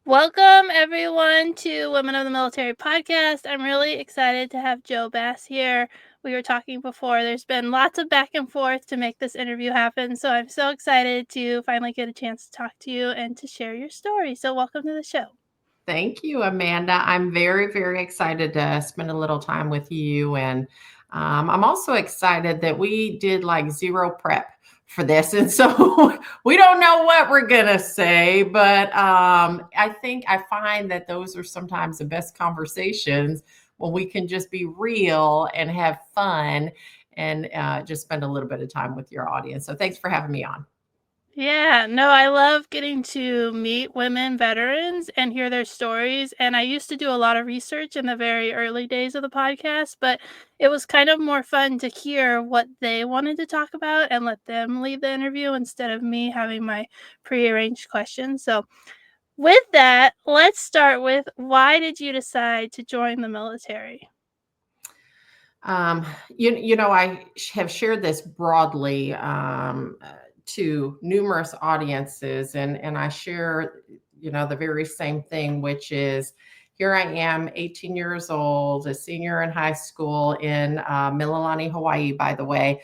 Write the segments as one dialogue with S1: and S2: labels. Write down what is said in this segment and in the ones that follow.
S1: Welcome, everyone, to Women of the Military podcast. I'm really excited to have JoAnne Bass here. We were talking before. There's been lots of back and forth to make this interview happen, so I'm so excited to finally get a chance to talk to you and to share your story. So welcome to the show.
S2: Thank you, Amanda. I'm very, very excited to spend a little time with you. And I'm also excited that we did like zero prep for this. And so we don't know what we're going to say, but I find that those are sometimes the best conversations when we can just be real and have fun and just spend a little bit of time with your audience. So thanks for having me on.
S1: Yeah, no, I love getting to meet women veterans and hear their stories. And I used to do a lot of research in the very early days of the podcast, but it was kind of more fun to hear what they wanted to talk about and let them lead the interview instead of me having my prearranged questions. So, with that, let's start with why did you decide to join the military?
S2: I have shared this broadly to numerous audiences, and I share, the very same thing, which is here I am, 18 years old, a senior in high school in Mililani, Hawaii, by the way,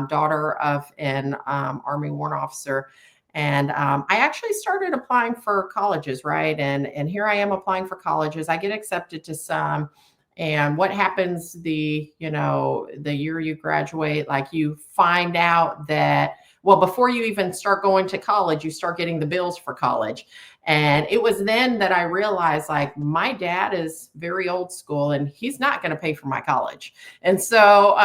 S2: daughter of an Army warrant officer. And I actually started applying for colleges, right? And here I am applying for colleges. I get accepted to some. And what happens the year you graduate, like you find out that, well, before you even start going to college, you start getting the bills for college. And it was then that I realized, like, my dad is very old school and he's not going to pay for my college. And so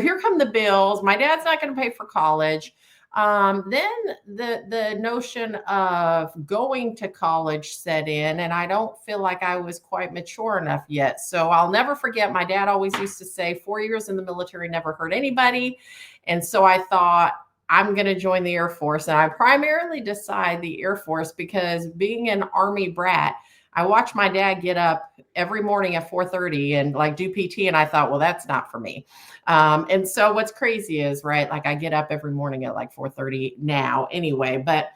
S2: here come the bills. My dad's not going to pay for college. Then the notion of going to college set in, and I don't feel like I was quite mature enough yet. So I'll never forget, my dad always used to say 4 years in the military never hurt anybody. And so I thought, I'm going to join the Air Force. And I primarily decide the Air Force because being an Army brat, I watched my dad get up every morning at 4:30 and like do PT. And I thought, well, that's not for me. And so what's crazy is, right, like I get up every morning at like 4:30 now anyway, but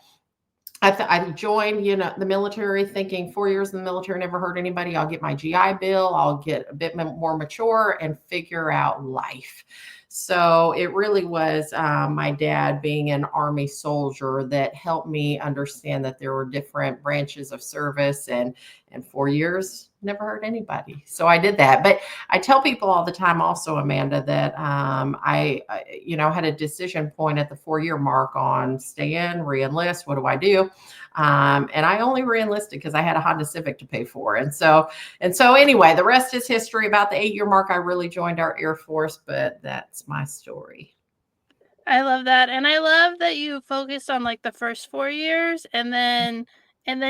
S2: I joined, the military thinking 4 years in the military never hurt anybody. I'll get my GI Bill. I'll get a bit more mature and figure out life. So it really was my dad being an Army soldier that helped me understand that there were different branches of service, and 4 years never hurt anybody. So I did that. But I tell people all the time also, Amanda, that I had a decision point at the 4 year mark on stay in, re-enlist. What do I do? And I only re-enlisted because I had a Honda Civic to pay for. And so anyway, the rest is history. About the 8 year mark, I really joined our Air Force, but that's my story.
S1: I love that. And I love that you focused on like the first 4 years and then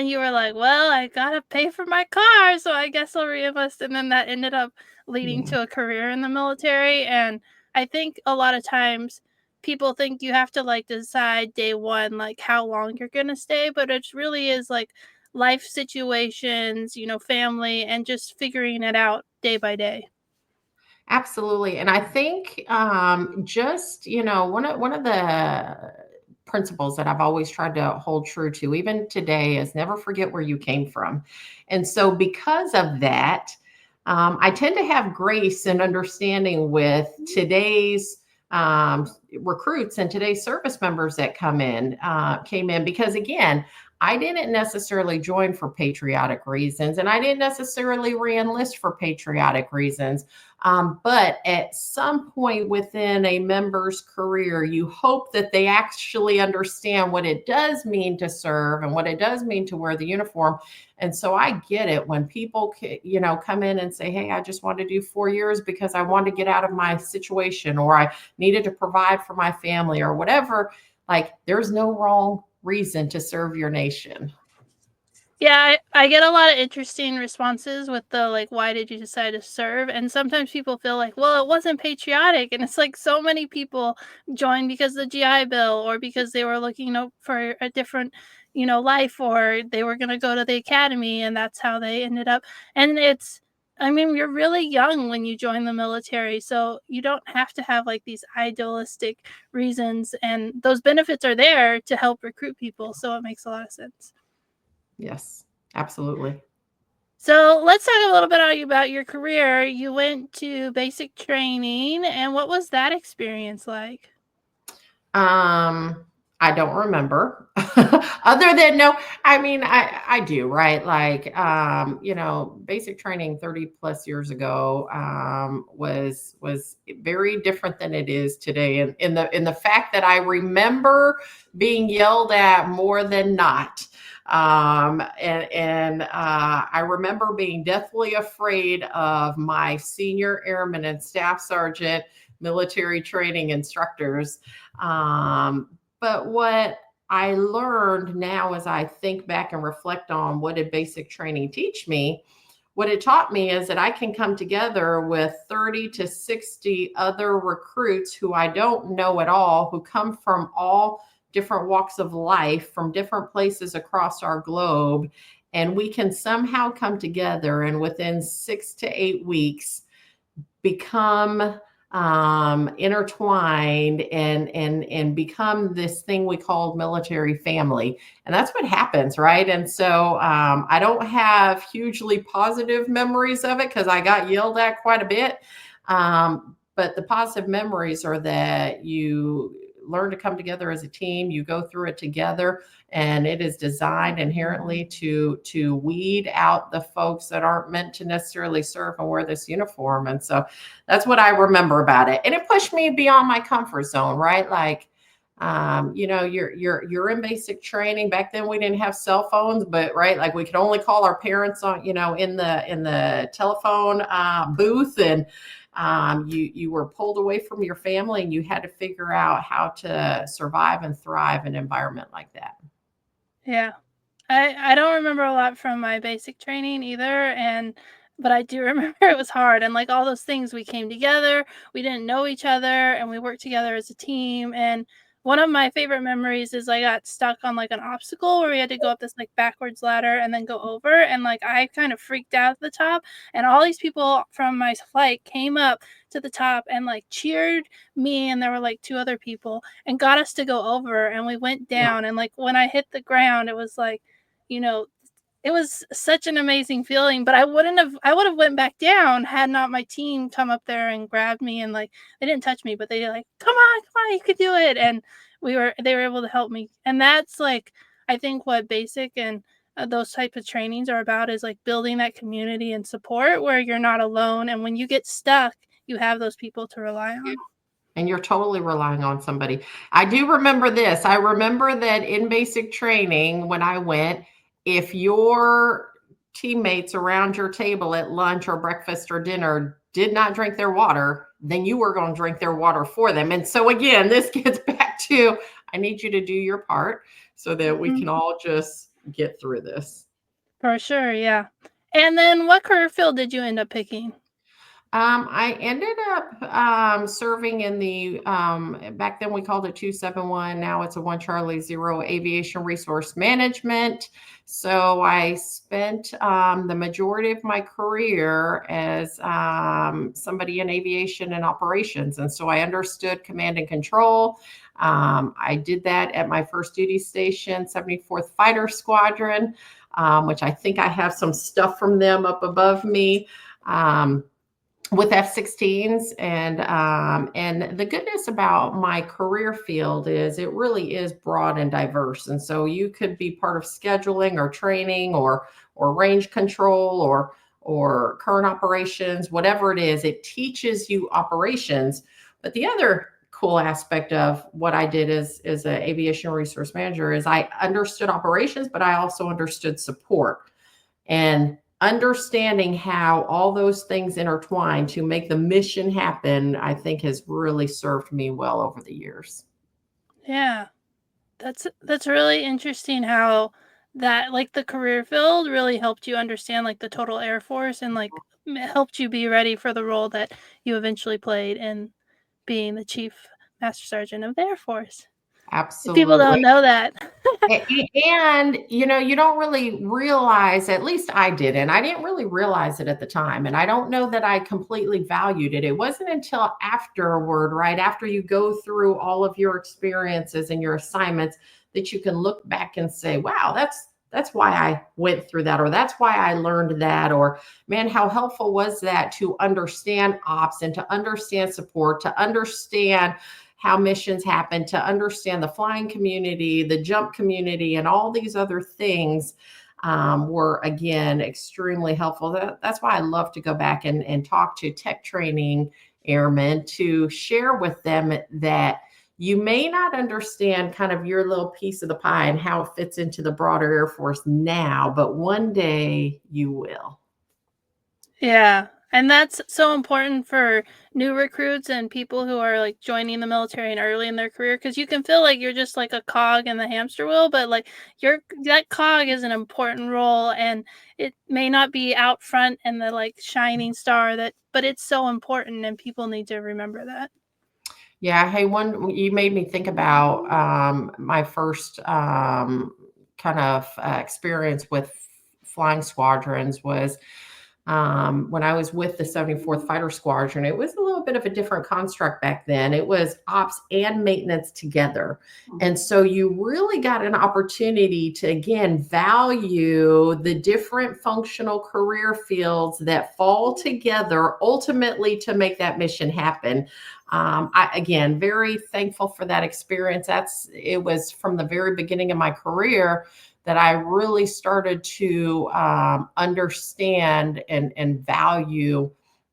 S1: you were like, well, I gotta pay for my car, so I guess I'll reenlist. And then that ended up leading
S2: Yeah.
S1: to a career in the military. And I think a lot of times people think you have to like decide day one like how long you're gonna stay, but it really is like life situations, family, and just figuring it out day by day.
S2: Absolutely. And I think just, one of the principles that I've always tried to hold true to, even today, is never forget where you came from. And so, because of that, I tend to have grace and understanding with today's recruits and today's service members that came in, because again, I didn't necessarily join for patriotic reasons, and I didn't necessarily reenlist for patriotic reasons. But at some point within a member's career, you hope that they actually understand what it does mean to serve and what it does mean to wear the uniform. And so I get it when people, come in and say, hey, I just want to do 4 years because I wanted to get out of my situation, or I needed to provide for my family, or whatever. Like, there's no wrong reason to serve your nation.
S1: Yeah, I get a lot of interesting responses with the like, why did you decide to serve? And sometimes people feel like, well, it wasn't patriotic. And it's like so many people joined because of the GI Bill or because they were looking for a different, life, or they were going to go to the academy and that's how they ended up. And I mean, you're really young when you join the military, so you don't have to have like these idealistic reasons. And those benefits are there to help recruit people. So it makes a lot of sense.
S2: Yes. Absolutely.
S1: So let's talk a little bit about your career. You went to basic training, and what was that experience like?
S2: Um, I don't remember. Other than no, I mean, I do, right? Like, basic training 30 plus years ago was very different than it is today. And in the fact that I remember being yelled at more than not. I remember being deathly afraid of my senior airman and staff sergeant military training instructors. But what I learned now as I think back and reflect on what did basic training teach me, what it taught me is that I can come together with 30 to 60 other recruits who I don't know at all, who come from all different walks of life from different places across our globe. And we can somehow come together and within 6 to 8 weeks become intertwined and become this thing we call military family. And that's what happens, right? And so I don't have hugely positive memories of it because I got yelled at quite a bit. But the positive memories are that you learn to come together as a team, you go through it together, and it is designed inherently to weed out the folks that aren't meant to necessarily serve and wear this uniform. And so that's what I remember about it. And it pushed me beyond my comfort zone, right? Like, you're in basic training. Back then we didn't have cell phones, but right, like we could only call our parents on, in the telephone booth, and you were pulled away from your family, and you had to figure out how to survive and thrive in an environment like that.
S1: Yeah. I don't remember a lot from my basic training either, and but I do remember it was hard, and, like, all those things, we came together, we didn't know each other, and we worked together as a team. And one of my favorite memories is I got stuck on, like, an obstacle where we had to go up this, like, backwards ladder and then go over, and, like, I kind of freaked out at the top, and all these people from my flight came up to the top and, like, cheered me, and there were, like, 2 other people, and got us to go over, and we went
S2: Yeah.
S1: down, and, like, when I hit the ground, it was like, you know, it was such an amazing feeling, but I would have went back down had not my team come up there and grabbed me, and, like, they didn't touch me, but they like, come on, you could do it." And they were able to help me. And that's, like, I think what basic and, those type of trainings are about is, like, building that community and support where you're not alone, and when you get stuck, you have those people to rely on.
S2: And you're totally relying on somebody. I do remember this. I remember that in basic training when I went, if your teammates around your table at lunch or breakfast or dinner did not drink their water, then you were going to drink their water for them. And so again, this gets back to I need you to do your part so that we
S1: Mhm.
S2: can all just get through this.
S1: For sure, yeah. And then what career field did you end up picking?
S2: I ended up serving in the back then we called it 271. Now it's a 1 Charlie 0 aviation resource management. So I spent the majority of my career as somebody in aviation and operations. And so I understood command and control. I did that at my first duty station, 74th Fighter Squadron, which I think I have some stuff from them up above me. With F-16s, and the goodness about my career field is it really is broad and diverse, and so you could be part of scheduling or training or range control or current operations, whatever it is. It teaches you operations. But the other cool aspect of what I did as an aviation resource manager is I understood operations, but I also understood support. And understanding how all those things intertwine to make the mission happen, I think has really served me well over the years.
S1: Yeah. That's really interesting how that, like, the career field really helped you understand, like, the total Air Force and, like, helped you be ready for the role that you eventually played in being the Chief Master Sergeant of the Air Force. People
S2: Absolutely.
S1: don't know that.
S2: And you don't really realize, at least I didn't. I didn't really realize it at the time. And I don't know that I completely valued it. It wasn't until afterward, right after you go through all of your experiences and your assignments, that you can look back and say, wow, that's why I went through that, or that's why I learned that, or man, how helpful was that to understand ops and to understand support, to understand how missions happen, to understand the flying community, the jump community, and all these other things were again extremely helpful. That's why I love to go back and talk to tech training airmen to share with them that you may not understand kind of your little piece of the pie and how it fits into the broader Air Force now, but one day you will.
S1: Yeah. And that's so important for new recruits and people who are like joining the military and early in their career, because you can feel like you're just like a cog in the hamster wheel, but like that cog is an important role, and it may not be out front and the like shining star that, but it's so important and people need to remember that.
S2: Yeah. Hey, one, you made me think about my first kind of experience with flying squadrons was when I was with the 74th Fighter Squadron. It was a little bit of a different construct back then. It was ops and maintenance together. And so you really got an opportunity to, again, value the different functional career fields that fall together ultimately to make that mission happen. Again, very thankful for that experience. It was from the very beginning of my career that I really started to understand and value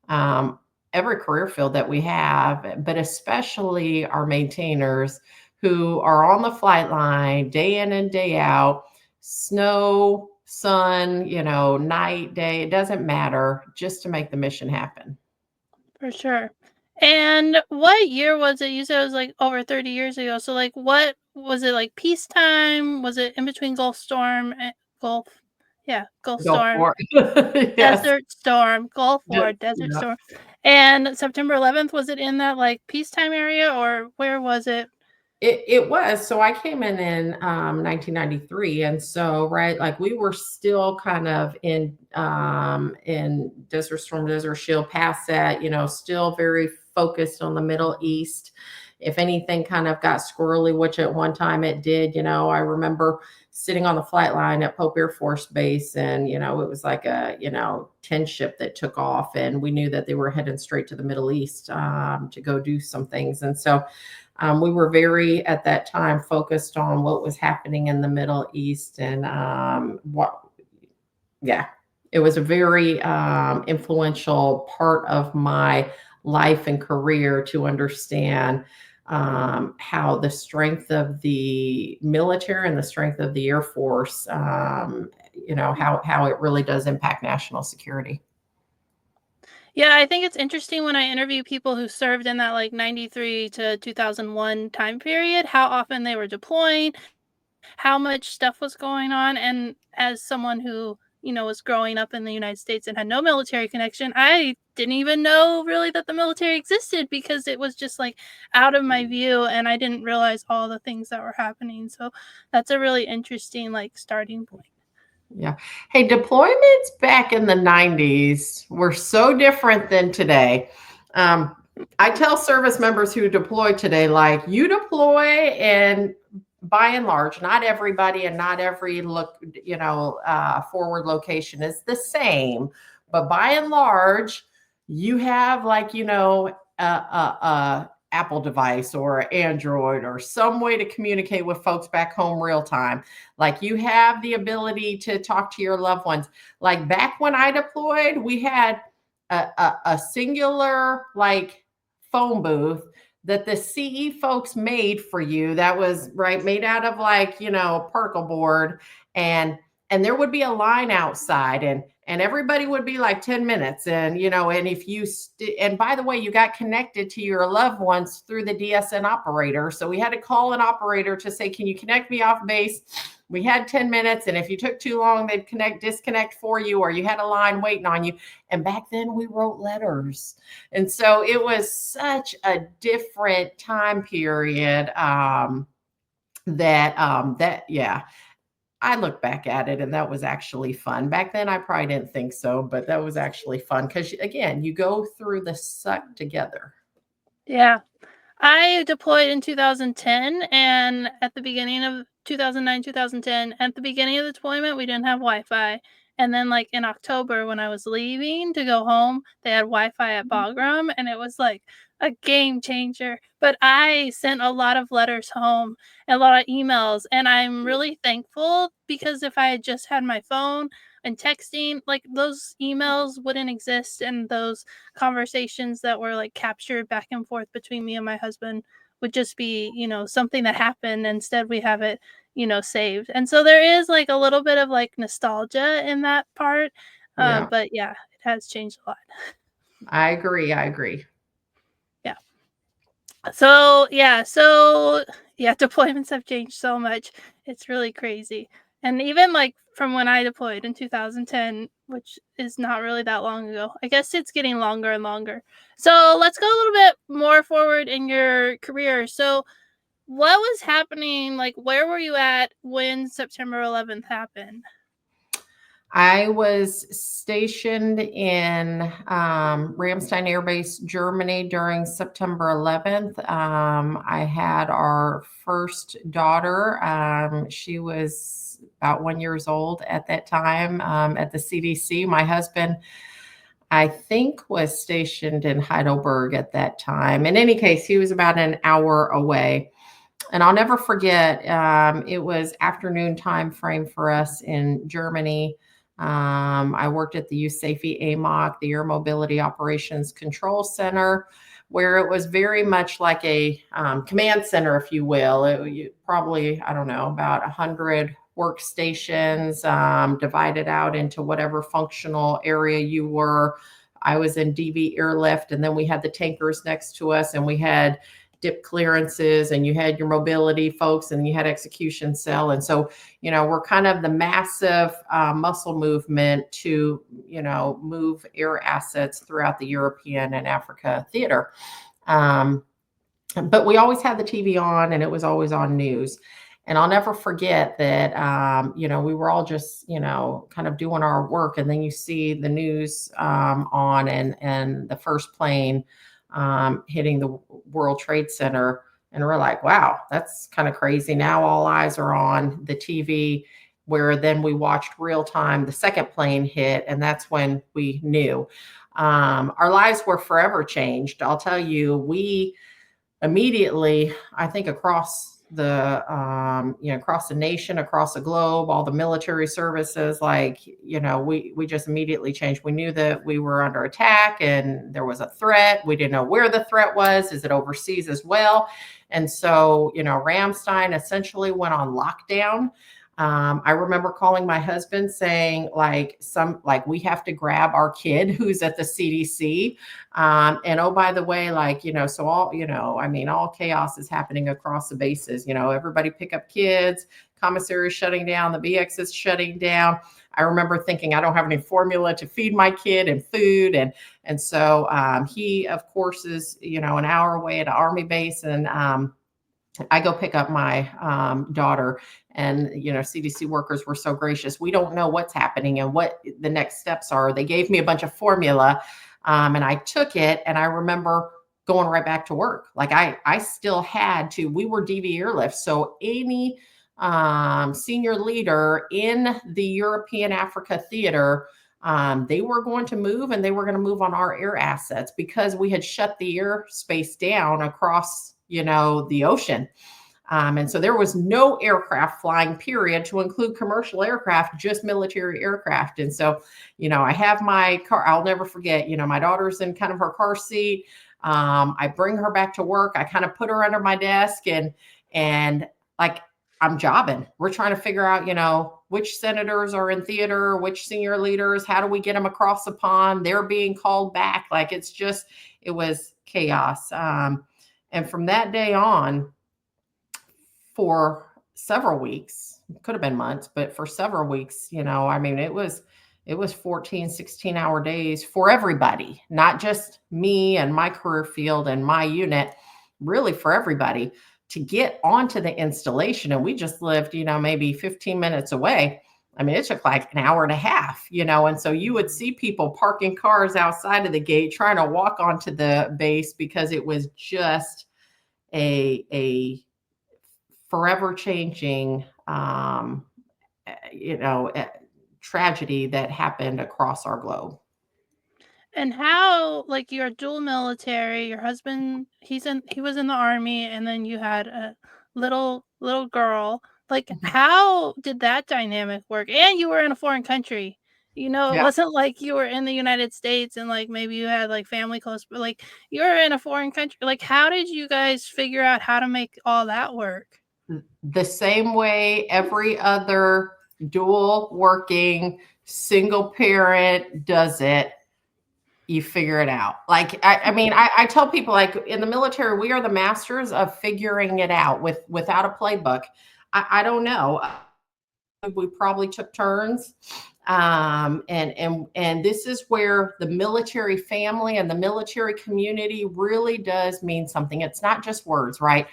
S2: every career field that we have, but especially our maintainers who are on the flight line day in and day out, snow, sun, night, day, it doesn't matter, just to make the mission happen.
S1: For sure. And what year was it? You said it was like over 30 years ago. So like what was it, like peacetime? Was it in between Gulf Storm and Gulf? Yeah, Gulf
S2: Go
S1: Storm,
S2: for it. Yes.
S1: Desert Storm, Gulf War, Desert
S2: Yeah.
S1: Storm. And September 11th, was it in that like peacetime area or where was it?
S2: It was. So I came in 1993, and so right, like we were still kind of in Desert Storm, Desert Shield, past that, still very focused on the Middle East. If anything kind of got squirrely, which at one time it did, I remember sitting on the flight line at Pope Air Force Base, and it was like a 10 ship that took off, and we knew that they were heading straight to the Middle East to go do some things. And so we were very, at that time, focused on what was happening in the Middle East, and yeah, it was a very influential part of my life and career to understand how the strength of the military and the strength of the Air Force, how it really does impact national security.
S1: Yeah, I think it's interesting when I interview people who served in that like 93 to 2001 time period, how often they were deploying, how much stuff was going on. And as someone who, was growing up in the United States and had no military connection, I didn't even know really that the military existed because it was just like out of my view and I didn't realize all the things that were happening. So that's a really interesting like starting point.
S2: Yeah. Hey, deployments back in the 90s were so different than today. Um, I tell service members who deploy today, like, you deploy, and by and large, not everybody and not every forward location is the same, but by and large, you have, like, a Apple device or Android or some way to communicate with folks back home real time. Like, you have the ability to talk to your loved ones. Like, back when I deployed, we had a singular, like, phone booth that the CE folks made for you, that was right, made out of, like, particle board, and there would be a line outside, and everybody would be like 10 minutes, and if and by the way, you got connected to your loved ones through the DSN operator. So we had to call an operator to say, can you connect me off base? We had 10 minutes, and if you took too long, they'd disconnect for you, or you had a line waiting on you. And back then we wrote letters. And so it was such a different time period, yeah, I look back at it, and that was actually fun. Back then, I probably didn't think so, but that was actually fun because, again, you go through the suck together.
S1: Yeah. I deployed in 2010, and at the beginning of 2009, 2010. At the beginning of the deployment, we didn't have Wi-Fi. And then, like, in October, when I was leaving to go home, they had Wi-Fi at Bagram, and it was, like, a game changer. But I sent a lot of letters home, and a lot of emails, and I'm really thankful because if I had just had my phone and texting, like, those emails wouldn't exist, and those conversations that were, like, captured back and forth between me and my husband would just be, something that happened. Instead, we have it, saved. And so there is like a little bit of like nostalgia in that part.
S2: Yeah,
S1: But yeah, it has changed a lot.
S2: I agree. I agree.
S1: Yeah. So yeah, deployments have changed so much. It's really crazy. And even like from when I deployed in 2010, which is not really that long ago, I guess it's getting longer and longer. So let's go a little bit more forward in your career. So what was happening? Like, where were you at when September 11th happened?
S2: I was stationed in Ramstein Air Base, Germany during September 11th. I had our first daughter. She was about 1 years old at that time at the CDC. My husband, I think, was stationed in Heidelberg at that time. In any case, he was about an hour away. And I'll never forget, it was afternoon time frame for us in Germany. I worked at the USAFE AMOC, the Air Mobility Operations Control Center, where it was very much like a command center, if you will. Probably, I don't know, about 100 workstations divided out into whatever functional area you were. I was in DV airlift, and then we had the tankers next to us, and we had dip clearances, and you had your mobility folks, and you had execution cell. And so, we're kind of the massive muscle movement to, move air assets throughout the European and Africa theater. Um, but we always had the TV on, and it was always on news. And I'll never forget that, we were all just, kind of doing our work. And then you see the news on, and the first plane hitting the World Trade Center. And we're like, wow, that's kind of crazy. Now all eyes are on the TV, where then we watched real time the second plane hit. And that's when we knew our lives were forever changed. I'll tell you, we immediately, I think across the nation, across the globe, all the military services, like, we just immediately changed. We knew that we were under attack and there was a threat. We didn't know where the threat was. Is it overseas as well? And so, Ramstein essentially went on lockdown. I remember calling my husband saying, we have to grab our kid who's at the CDC. And oh, by the way, so all chaos is happening across the bases. Everybody pick up kids, commissary is shutting down, the BX is shutting down. I remember thinking, I don't have any formula to feed my kid and food. And so he, of course, is, an hour away at an Army base. And I go pick up my daughter, and CDC workers were so gracious. We don't know what's happening and what the next steps are. They gave me a bunch of formula, and I took it. And I remember going right back to work. Like I still had to. We were DV airlift, so any senior leader in the European Africa theater, they were going to move, and they were going to move on our air assets because we had shut the airspace down across the ocean. And so there was no aircraft flying, period, to include commercial aircraft, just military aircraft. And so, I have my car. I'll never forget, my daughter's in kind of her car seat. I bring her back to work. I kind of put her under my desk, and like, I'm jobbing. We're trying to figure out, which senators are in theater, which senior leaders, how do we get them across the pond? They're being called back. Like, it was chaos. And from that day on, for several weeks, it could have been months, but for several weeks, it was 14, 16-hour days for everybody, not just me and my career field and my unit, really for everybody to get onto the installation. And we just lived, maybe 15 minutes away. I mean, it took like an hour and a half, and so you would see people parking cars outside of the gate trying to walk onto the base because it was just a forever changing um, you know, tragedy that happened across our globe.
S1: And how, like, you're dual military, your husband, he was in the army, and then you had a little girl. Like, how did that dynamic work? And you were in a foreign country. It
S2: Yeah.
S1: wasn't like you were in the United States and, like, maybe you had, like, family close, but, like, you were in a foreign country. Like, how did you guys figure out how to make all that work?
S2: The same way every other dual working single parent does it, you figure it out. Like I mean, I tell people like in the military, we are the masters of figuring it out without a playbook. I don't know. We probably took turns. And this is where the military family and the military community really does mean something. It's not just words, right?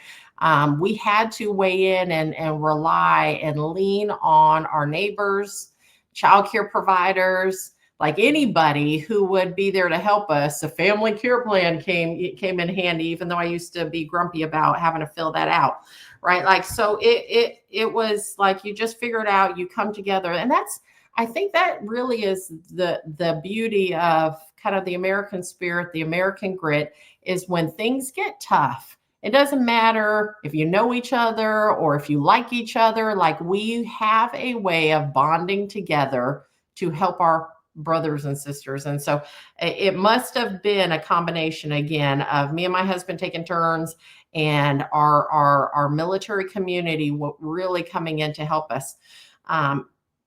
S2: We had to weigh in and rely and lean on our neighbors, childcare providers, like anybody who would be there to help us. A family care plan came in handy, even though I used to be grumpy about having to fill that out, right? Like so, it was like you just figure it out, you come together, and that's I think that really is the beauty of kind of the American spirit, the American grit, is when things get tough. It doesn't matter if you know each other or if you like each other, like we have a way of bonding together to help our brothers and sisters. And so it must have been a combination again of me and my husband taking turns and our military community really coming in to help us.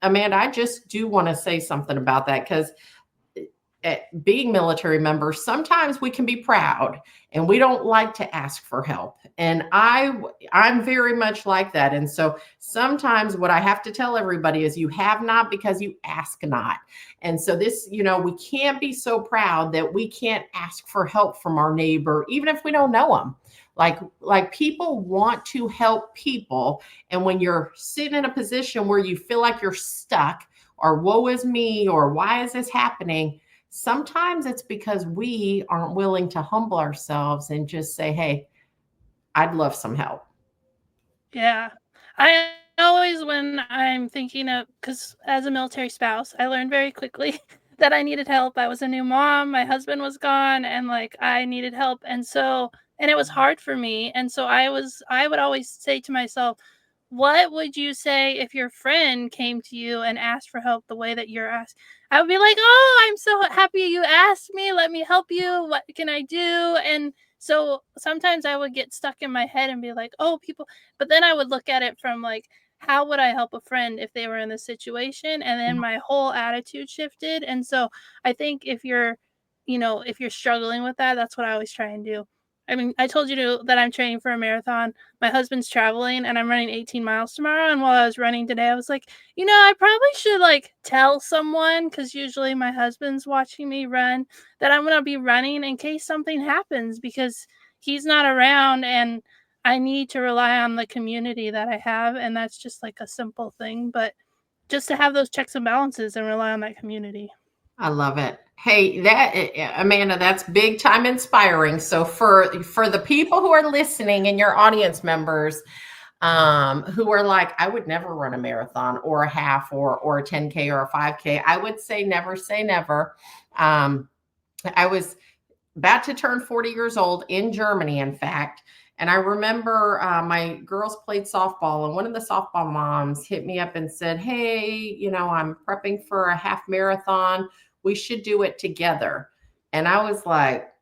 S2: Amanda, I just do want to say something about that because being military members, sometimes we can be proud and we don't like to ask for help. And I'm very much like that. And so sometimes what I have to tell everybody is you have not because you ask not. And so this, we can't be so proud that we can't ask for help from our neighbor, even if we don't know them. Like people want to help people. And when you're sitting in a position where you feel like you're stuck or woe is me or why is this happening? Sometimes it's because we aren't willing to humble ourselves and just say, hey, I'd love some help.
S1: Yeah. I always, when I'm thinking of, because as a military spouse, I learned very quickly that I needed help. I was a new mom, my husband was gone, and like I needed help. And it was hard for me. And so I would always say to myself, what would you say if your friend came to you and asked for help the way that you're asked? I would be like, oh, I'm so happy you asked me. Let me help you. What can I do? And so sometimes I would get stuck in my head and be like, oh, people, but then I would look at it from like, how would I help a friend if they were in this situation? And then my whole attitude shifted. And so I think if you're struggling with that, that's what I always try and do. I mean, I told you that I'm training for a marathon. My husband's traveling and I'm running 18 miles tomorrow. And while I was running today, I was like, I probably should like tell someone because usually my husband's watching me run that I'm going to be running in case something happens because he's not around and I need to rely on the community that I have, and that's just like a simple thing, but just to have those checks and balances and rely on that community.
S2: I love it. Hey, Amanda, that's big time inspiring. So for the people who are listening and your audience members, who are like, I would never run a marathon or a half or a 10K or a 5K, I would say never. Um, I was about to turn 40 years old in Germany, in fact. And I remember my girls played softball, and one of the softball moms hit me up and said, hey, I'm prepping for a half marathon. We should do it together. And I was like,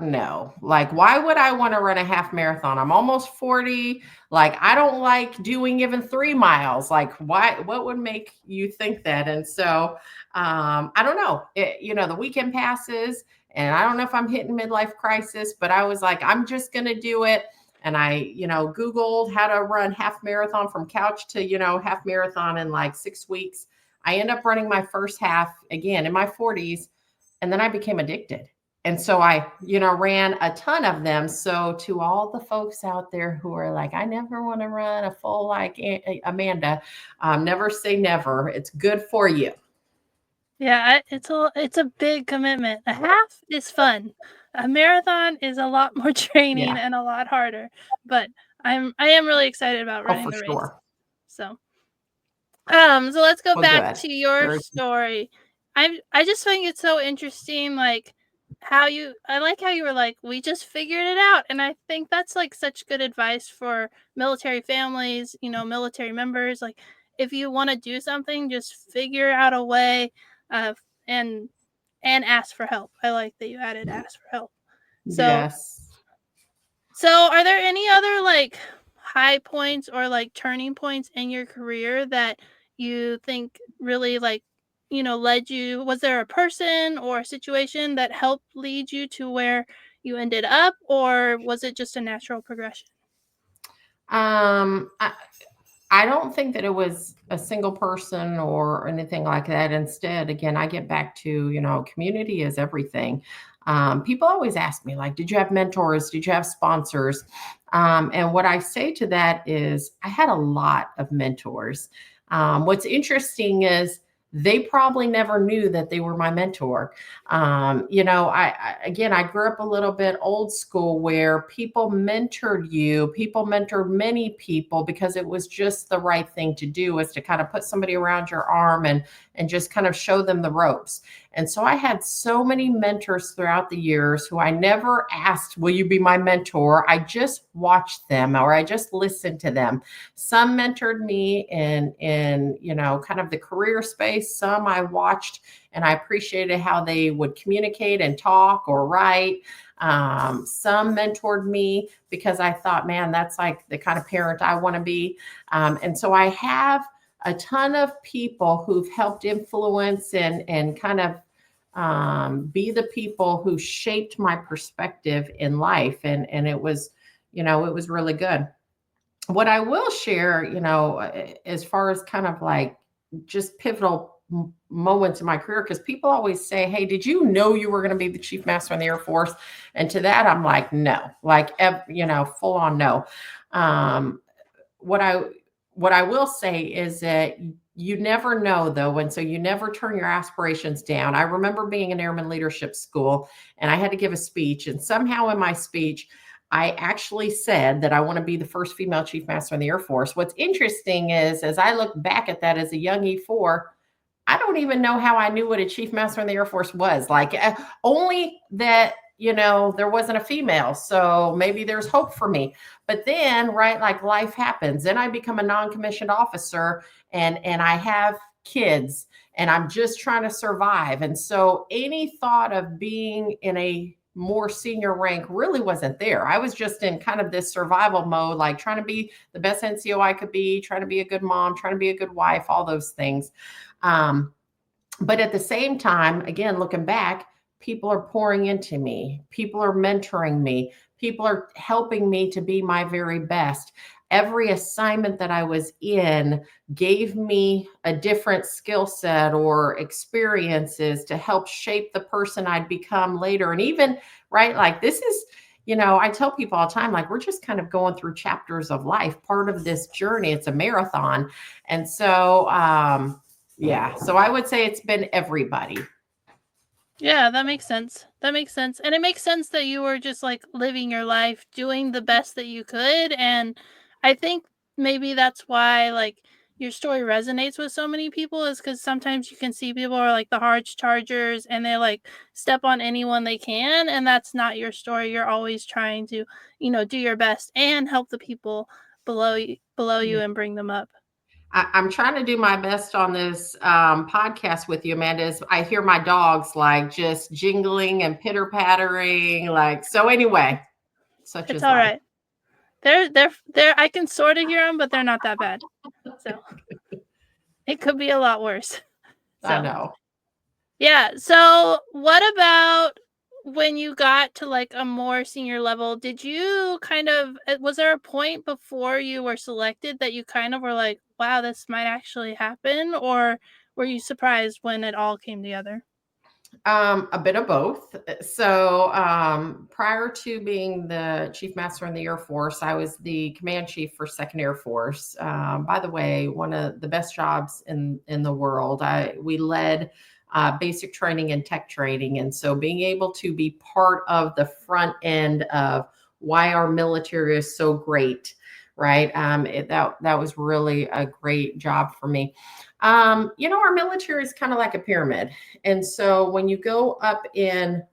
S2: no. Like, why would I want to run a half marathon? I'm almost 40. Like, I don't like doing even 3 miles. Like, what would make you think that? And so, I don't know. The weekend passes and I don't know if I'm hitting midlife crisis, but I was like, I'm just going to do it. And I, Googled how to run half marathon from couch to, half marathon in like 6 weeks. I end up running my first half again in my 40s. And then I became addicted. And so I, ran a ton of them. So to all the folks out there who are like, I never want to run a full like Amanda, never say never. It's good for you.
S1: Yeah, it's a big commitment. A half is fun. A marathon is a lot more training
S2: Yeah.
S1: and a lot harder, but I am really excited about
S2: Oh,
S1: running
S2: for
S1: the race.
S2: sure.
S1: So, so let's go
S2: Well,
S1: back
S2: good.
S1: to your
S2: Very
S1: story. I just find it so interesting, like I like how you were like, we just figured it out. And I think that's like such good advice for military families, military members. Like, if you want to do something, just figure out a way, uh, and ask for help. I like that you added ask for help. So,
S2: yes.
S1: are there any other like high points or like turning points in your career that you think really like, led you? Was there a person or a situation that helped lead you to where you ended up, or was it just a natural progression?
S2: Um, I, I don't think that it was a single person or anything like that. Instead, again, I get back to, community is everything. People always ask me, like, did you have mentors? Did you have sponsors? And what I say to that is, I had a lot of mentors. What's interesting is they probably never knew that they were my mentor. Again, I grew up a little bit old school where people mentored you, people mentored many people because it was just the right thing to do, was to kind of put somebody around your arm and just kind of show them the ropes. And so I had so many mentors throughout the years who I never asked, will you be my mentor? I just watched them or I just listened to them. Some mentored me in kind of the career space. Some I watched and I appreciated how they would communicate and talk or write. Some mentored me because I thought, man, that's like the kind of parent I want to be. And so I have a ton of people who've helped influence and kind of be the people who shaped my perspective in life. And it was really good. What I will share, as far as kind of like just pivotal moments in my career, because people always say, hey, did you know you were going to be the chief master in the Air Force? And to that, I'm like, no, like, full on no. Um, what I what I will say is that you never know though, and so you never turn your aspirations down. I remember being in Airmen Leadership School, and I had to give a speech, and somehow in my speech, I actually said that I want to be the first female chief master in the Air Force. What's interesting is, as I look back at that as a young E4, I don't even know how I knew what a chief master in the Air Force was. Like, only that, there wasn't a female. So maybe there's hope for me. But then, right, like life happens. Then I become a non-commissioned officer and I have kids and I'm just trying to survive. And so any thought of being in a more senior rank really wasn't there. I was just in kind of this survival mode, like trying to be the best NCO I could be, trying to be a good mom, trying to be a good wife, all those things. Um, but at the same time, again, looking back, people are pouring into me, people are mentoring me, people are helping me to be my very best. Every assignment that I was in gave me a different skill set or experiences to help shape the person I'd become later. And even, right, like this is, I tell people all the time, like, we're just kind of going through chapters of life, part of this journey. It's a marathon. And so, yeah, so I would say it's been everybody.
S1: Yeah, that makes sense. That makes sense. And it makes sense that you were just like living your life, doing the best that you could. And I think maybe that's why like your story resonates with so many people, is because sometimes you can see people are like the hard chargers and they like step on anyone they can. And that's not your story. You're always trying to, do your best and help the people below you and bring them up.
S2: I'm trying to do my best on this podcast with you, Amanda. As I hear my dogs like just jingling and pitter pattering. Like, so anyway, such
S1: It's
S2: is
S1: all
S2: life.
S1: right. They're I can sort of hear them, but they're not that bad. So it could be a lot worse.
S2: I
S1: So,
S2: know.
S1: yeah. So, what about when you got to like a more senior level? Did you kind of, was there a point before you were selected that you kind of were like, wow, this might actually happen? Or were you surprised when it all came together?
S2: A bit of both. So, prior to being the chief master in the Air Force, I was the command chief for Second Air Force. By the way, one of the best jobs in the world. We led basic training and tech training, and so being able to be part of the front end of why our military is so great. right? That was really a great job for me. Our military is kind of like a pyramid, and so when you go up in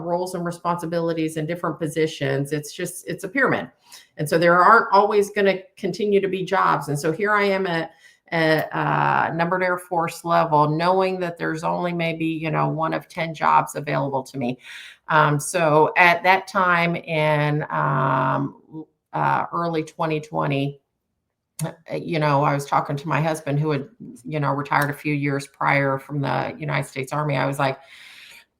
S2: roles and responsibilities and different positions, it's a pyramid, and so there aren't always going to continue to be jobs. And so here I am at numbered Air Force level, knowing that there's only maybe one of 10 jobs available to me. So at that time in early 2020, I was talking to my husband who had, retired a few years prior from the United States Army. I was like,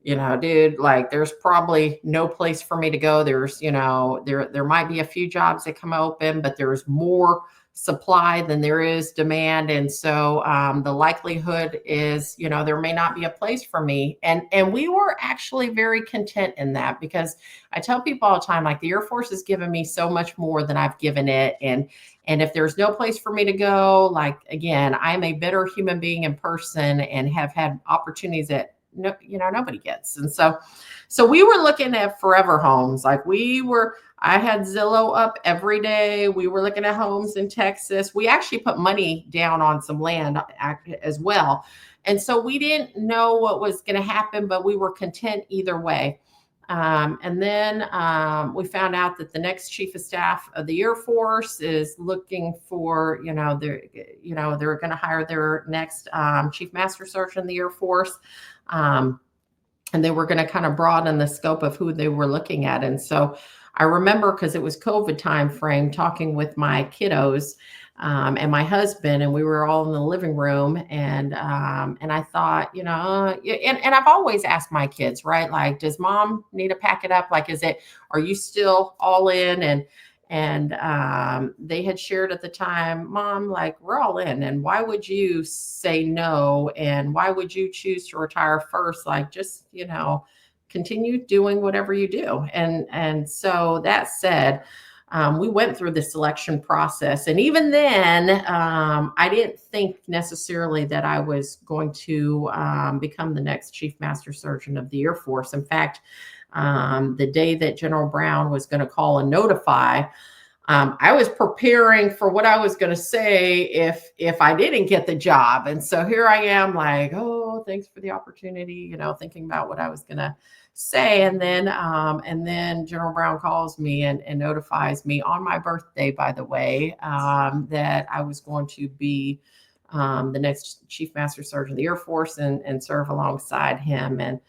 S2: dude, like there's probably no place for me to go. There's, there might be a few jobs that come open, but there's more supply than there is demand. And so the likelihood is, there may not be a place for me. And we were actually very content in that, because I tell people all the time, like the Air Force has given me so much more than I've given it. And if there's no place for me to go, like again, I'm a better human being in person and have had opportunities that nobody gets. And so we were looking at forever homes. I had Zillow up every day. We were looking at homes in Texas. We actually put money down on some land as well. And so we didn't know what was going to happen, but we were content either way. And then we found out that the next chief of staff of the Air Force is looking for, they're going to hire their next chief master sergeant in the Air Force. And they were going to kind of broaden the scope of who they were looking at. And so I remember, because it was COVID time frame, talking with my kiddos and my husband, and we were all in the living room. And I thought, and I've always asked my kids, right? Like, does mom need to pack it up? Like, are you still all in? And they had shared at the time, Mom, like, we're all in. And why would you say no? And why would you choose to retire first? Like, just, continue doing whatever you do. And so that said, we went through the selection process. And even then, I didn't think necessarily that I was going to become the next Chief Master Sergeant of the Air Force. In fact, the day that General Brown was going to call and notify, I was preparing for what I was going to say if I didn't get the job. And so here I am, like, oh, thanks for the opportunity, thinking about what I was going to say. And then General Brown calls me and notifies me on my birthday, by the way, that I was going to be the next Chief Master Sergeant of the Air Force and serve alongside him. And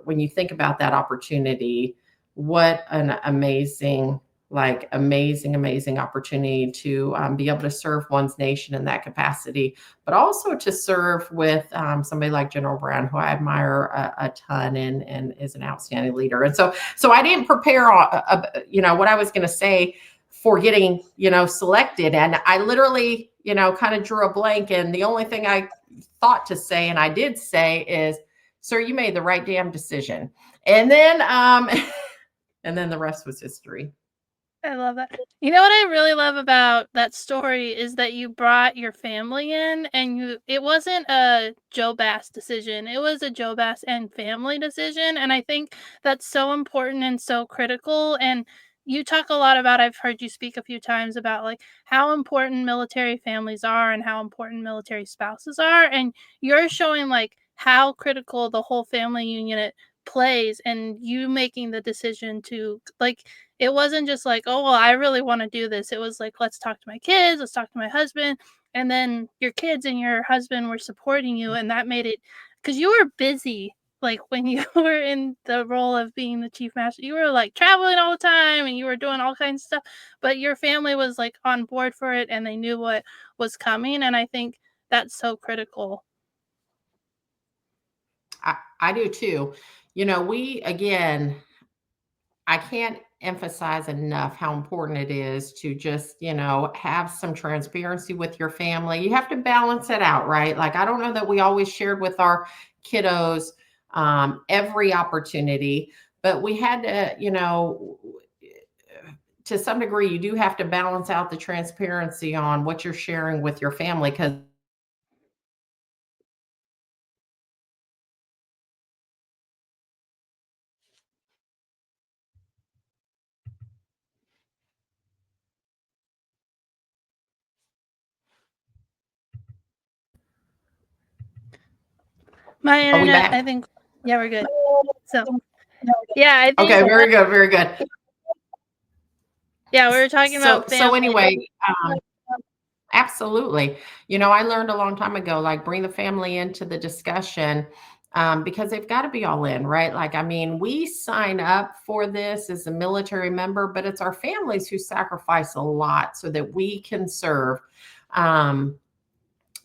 S2: when you think about that opportunity, what an amazing opportunity to be able to serve one's nation in that capacity, but also to serve with somebody like General Brown, who I admire a ton and is an outstanding leader. And so I didn't prepare, what I was going to say for getting, selected. And I literally, kind of drew a blank. And the only thing I thought to say, and I did say, is, sir, you made the right damn decision. And then, and then the rest was history.
S1: I love that. You know what I really love about that story is that you brought your family in, and it wasn't a Joe Bass decision. It was a Joe Bass and family decision. And I think that's so important and so critical. And you talk a lot about, I've heard you speak a few times about like how important military families are and how important military spouses are. And you're showing like how critical the whole family unit plays, and you making the decision to like, it wasn't just like, "Oh, well, I really wanna do this." It was like, "Let's talk to my kids, let's talk to my husband," and then your kids and your husband were supporting you, and that made it, because you were busy, like, when you were in the role of being the chief master, you were, like, traveling all the time, and you were doing all kinds of stuff, but your family was, like, on board for it, and they knew what was coming, and I think that's so critical.
S2: I do too. We, again, I can't emphasize enough how important it is to just, have some transparency with your family. You have to balance it out, right? Like, I don't know that we always shared with our kiddos every opportunity, but we had to, to some degree, you do have to balance out the transparency on what you're sharing with your family, because
S1: My
S2: Are we
S1: internet, I
S2: back?
S1: think, yeah, we're good. So, yeah, I
S2: Okay,
S1: think,
S2: very good, very good.
S1: yeah, we were talking
S2: So
S1: about
S2: so
S1: family.
S2: anyway, absolutely. I learned a long time ago, like bring the family into the discussion, because they've got to be all in, right? Like, I mean, we sign up for this as a military member, but it's our families who sacrifice a lot so that we can serve. Um,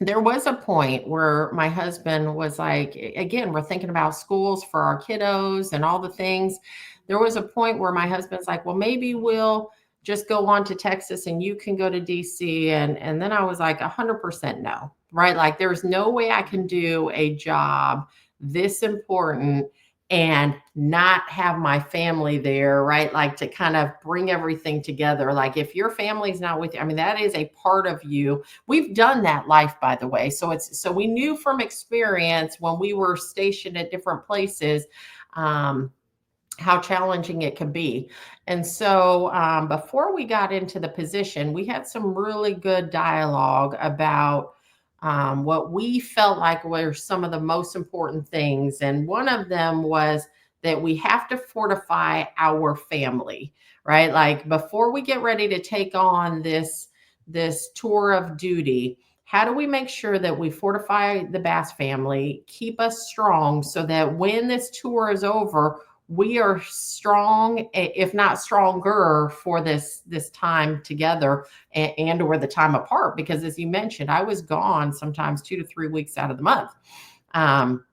S2: there was a point where my husband was like, again, we're thinking about schools for our kiddos and all the things. There was a point where my husband's like, well, maybe we'll just go on to Texas and you can go to DC. And then I was like, 100% no, right? Like, there's no way I can do a job this important and not have my family there, right? Like, to kind of bring everything together. Like, if your family's not with you, I mean, that is a part of you. We've done that life, by the way. So we knew from experience when we were stationed at different places, um, how challenging it could be. And so, before we got into the position, we had some really good dialogue about, what we felt like were some of the most important things. And one of them was that we have to fortify our family, right? Like, before we get ready to take on this tour of duty, how do we make sure that we fortify the Bass family, keep us strong so that when this tour is over, we are strong, if not stronger, for this time together, and or the time apart, because as you mentioned, I was gone sometimes 2 to 3 weeks out of the month. Um,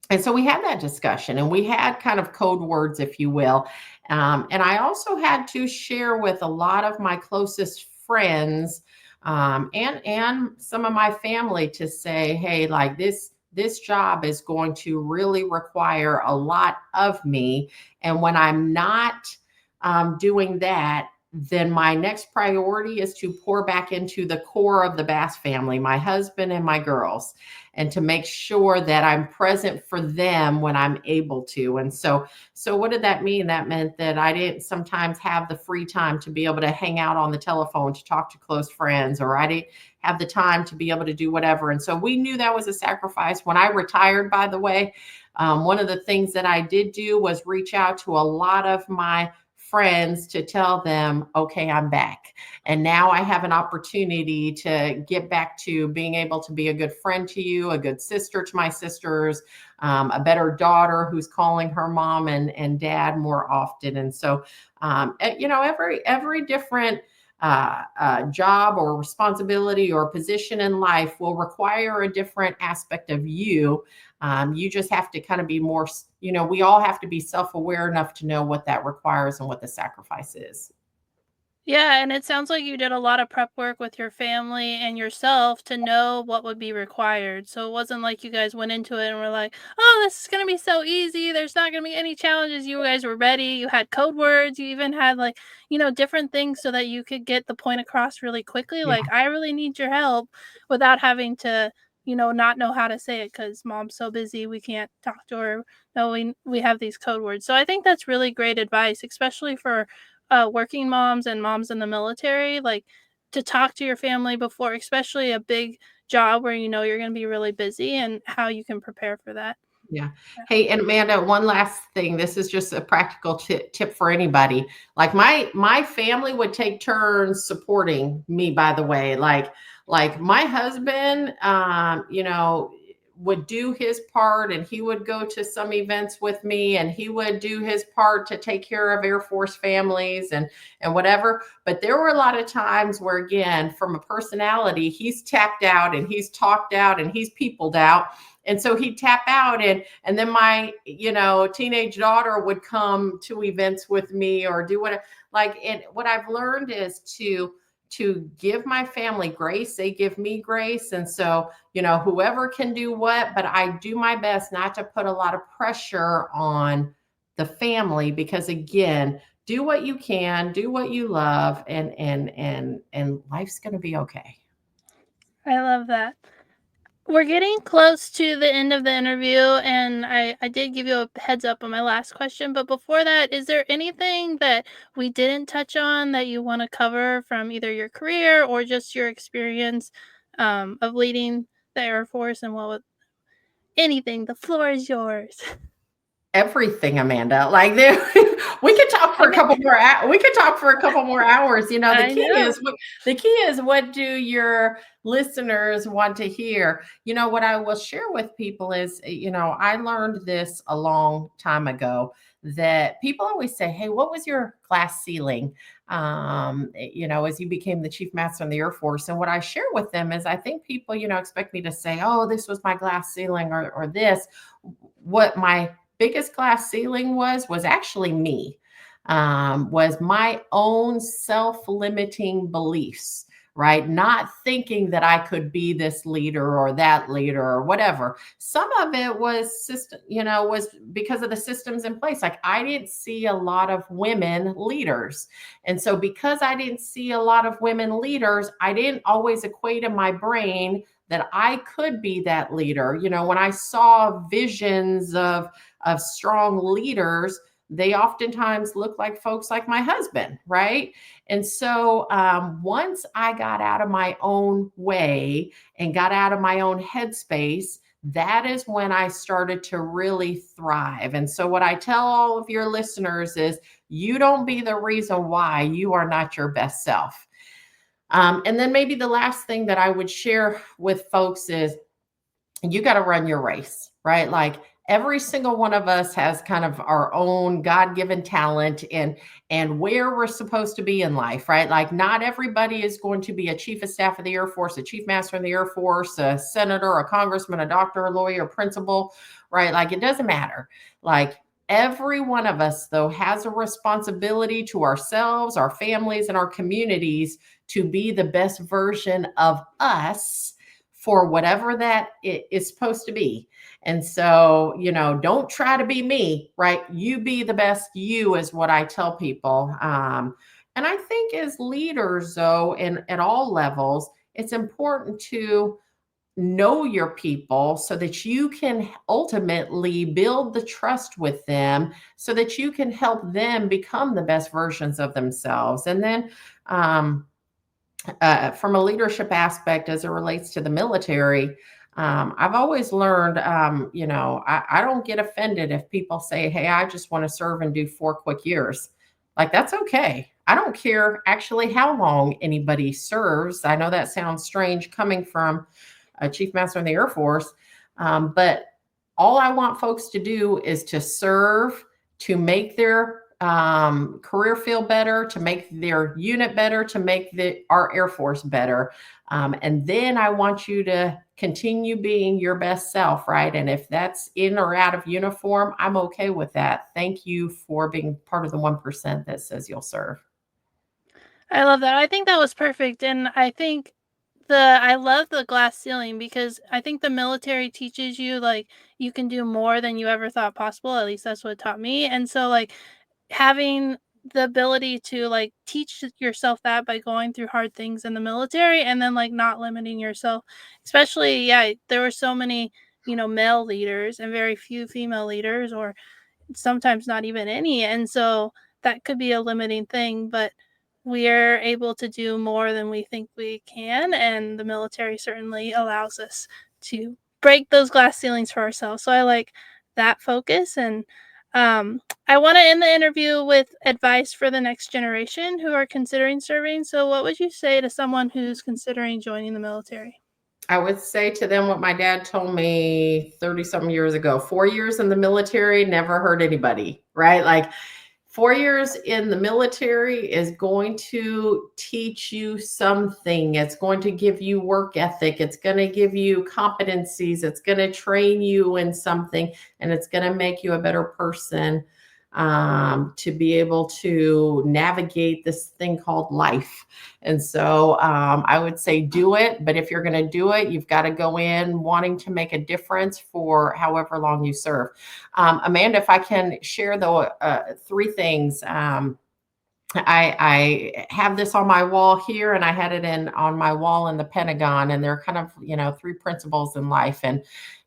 S2: and so we had that discussion and we had kind of code words, if you will. And I also had to share with a lot of my closest friends, and some of my family, to say, hey, like, this job is going to really require a lot of me. And when I'm not, doing that, then my next priority is to pour back into the core of the Bass family, my husband and my girls, and to make sure that I'm present for them when I'm able to. And so what did that mean? That meant that I didn't sometimes have the free time to be able to hang out on the telephone to talk to close friends, or I didn't have the time to be able to do whatever. And so we knew that was a sacrifice. When I retired, by the way, one of the things that I did do was reach out to a lot of my friends to tell them, okay, I'm back. And now I have an opportunity to get back to being able to be a good friend to you, a good sister to my sisters, a better daughter who's calling her mom and dad more often. And so, every different job or responsibility or position in life will require a different aspect of you. You just have to kind of be more, we all have to be self aware enough to know what that requires and what the sacrifice is.
S1: Yeah, and it sounds like you did a lot of prep work with your family and yourself to know what would be required. So it wasn't like you guys went into it and were like, "Oh, this is going to be so easy. There's not going to be any challenges." You guys were ready. You had code words. You even had like, different things so that you could get the point across really quickly.
S2: Yeah.
S1: Like, I really need your help without having to, not know how to say it because mom's so busy. We can't talk to her. No, we have these code words. So I think that's really great advice, especially for working moms and moms in the military, like to talk to your family before, especially a big job where you know you're going to be really busy and how you can prepare for that.
S2: Yeah.
S1: Yeah.
S2: Hey, and Amanda, one last thing. This is just a practical tip for anybody. Like, my family would take turns supporting me, by the way. Like my husband, would do his part, and he would go to some events with me, and he would do his part to take care of Air Force families and whatever. But there were a lot of times where, again, from a personality, he's tapped out and he's talked out and he's peopled out, and so he'd tap out, and then my, teenage daughter would come to events with me or do what, like, and what I've learned is to give my family grace. They give me grace. And so, whoever can do what, but I do my best not to put a lot of pressure on the family, because, again, do what you can, do what you love, and life's going to be okay.
S1: I love that. We're getting close to the end of the interview, and I did give you a heads up on my last question. But before that, is there anything that we didn't touch on that you want to cover from either your career or just your experience of leading the Air Force and what Anything, the floor is yours.
S2: Everything, Amanda. Like there, we could talk for a
S1: Okay.
S2: couple more. We could talk for a couple more hours. You know,
S1: I know.
S2: the key is what do your listeners want to hear? You know, what I will share with people is, you know, I learned this a long time ago that people always say, "Hey, what was your glass ceiling?" You know, as you became the chief master in the Air Force. And what I share with them is, I think people, you know, expect me to say, "Oh, this was my glass ceiling," or this. What my biggest glass ceiling was actually me, was my own self-limiting beliefs, right? Not thinking that I could be this leader or that leader or whatever. Some of it was system, you know, was because of the systems in place. Like I didn't see a lot of women leaders. And so because I didn't see a lot of women leaders, I didn't always equate in my brain that I could be that leader. You know, when I saw visions of strong leaders, they oftentimes look like folks like my husband, right? And so once I got out of my own way and got out of my own headspace, that is when I started to really thrive. And so, what I tell all of your listeners is you don't be the reason why you are not your best self. And then, maybe the last thing that I would share with folks is you got to run your race, right? Like every single one of us has kind of our own God-given talent and where we're supposed to be in life, right? Like not everybody is going to be a chief of staff of the Air Force, a chief master in the Air Force, a senator, a congressman, a doctor, a lawyer, a principal, right? Like it doesn't matter. Like every one of us though has a responsibility to ourselves, our families, and our communities to be the best version of us for whatever that is supposed to be. And so, you know, don't try to be me, right? You be the best you is what I tell people. And I think as leaders, though, and at all levels, it's important to know your people so that you can ultimately build the trust with them so that you can help them become the best versions of themselves. And then, from a leadership aspect as it relates to the military, I've always learned, you know, I don't get offended if people say, "Hey, I just want to serve and do 4 quick years." Like, that's okay. I don't care actually how long anybody serves. I know that sounds strange coming from a chief master in the Air Force, but all I want folks to do is to serve, to make their career feel better, to make their unit better, to make our Air Force better. And then I want you to continue being your best self, right? And if that's in or out of uniform, I'm okay with that. Thank you for being part of the 1% that says you'll serve.
S1: I love that. I think that was perfect, and I think I love the glass ceiling because I think the military teaches you, like, you can do more than you ever thought possible, at least that's what it taught me, and so, like, having the ability to, like, teach yourself that by going through hard things in the military and then, like, not limiting yourself, especially yeah, there were so many, male leaders and very few female leaders or sometimes not even any. And so that could be a limiting thing, but we're able to do more than we think we can. And the military certainly allows us to break those glass ceilings for ourselves. So I like that focus. And I want to end the interview with advice for the next generation who are considering serving. So, what would you say to someone who's considering joining the military?
S2: I would say to them what my dad told me 30 something years ago: 4 years in the military never hurt anybody, right? Like 4 years in the military is going to teach you something. It's going to give you work ethic. It's going to give you competencies. It's going to train you in something, and it's going to make you a better person, to be able to navigate this thing called life. And so I would say do it. But if you're going to do it, you've got to go in wanting to make a difference for however long you serve. Amanda, if I can share the 3 things I have this on my wall here, and I had it in on my wall in the Pentagon, and they're kind of, three principles in life.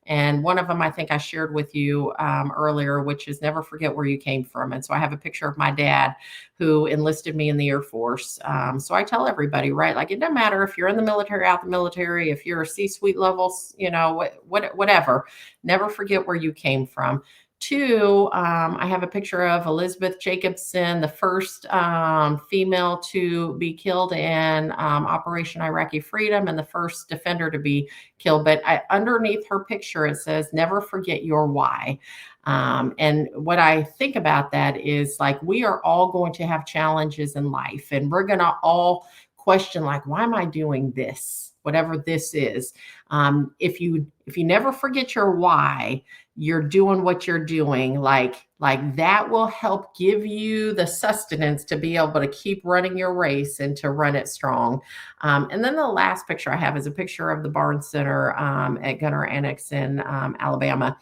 S2: And one of them I think I shared with you earlier, which is never forget where you came from. And so I have a picture of my dad who enlisted me in the Air Force. So I tell everybody, right, like it doesn't matter if you're in the military, out the military, if you're a C-suite levels, whatever, never forget where you came from. Two, I have a picture of Elizabeth Jacobson, the first female to be killed in Operation Iraqi Freedom and the first defender to be killed. But underneath her picture, it says, never forget your why. And what I think about that is like we are all going to have challenges in life, and we're going to all question, like, why am I doing this? Whatever this is. If you never forget your why, you're doing what you're doing, like that will help give you the sustenance to be able to keep running your race and to run it strong. And then the last picture I have is a picture of the Barnes Center at Gunner Annex in Alabama.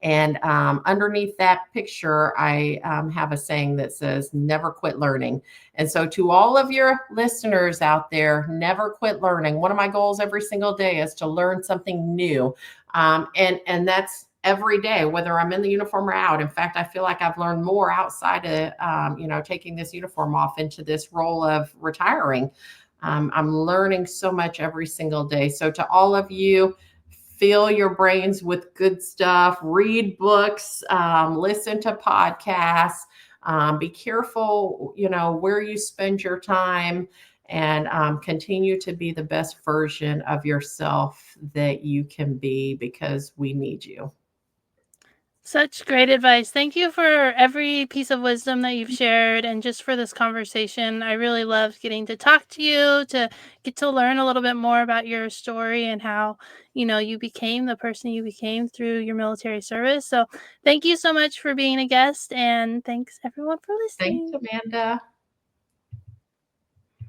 S2: And underneath that picture, I have a saying that says, never quit learning. And so, to all of your listeners out there, never quit learning. One of my goals every single day is to learn something new. And that's every day, whether I'm in the uniform or out. In fact, I feel like I've learned more outside of, taking this uniform off into this role of retiring. I'm learning so much every single day. So, to all of you, fill your brains with good stuff, read books, listen to podcasts, be careful, where you spend your time, and continue to be the best version of yourself that you can be, because we need you.
S1: Such great advice. Thank you for every piece of wisdom that you've shared and just for this conversation. I really loved getting to talk to you, to get to learn a little bit more about your story and how, you became the person you became through your military service. So, thank you so much for being a guest, and thanks everyone for
S2: Thanks,
S1: listening.
S2: Amanda.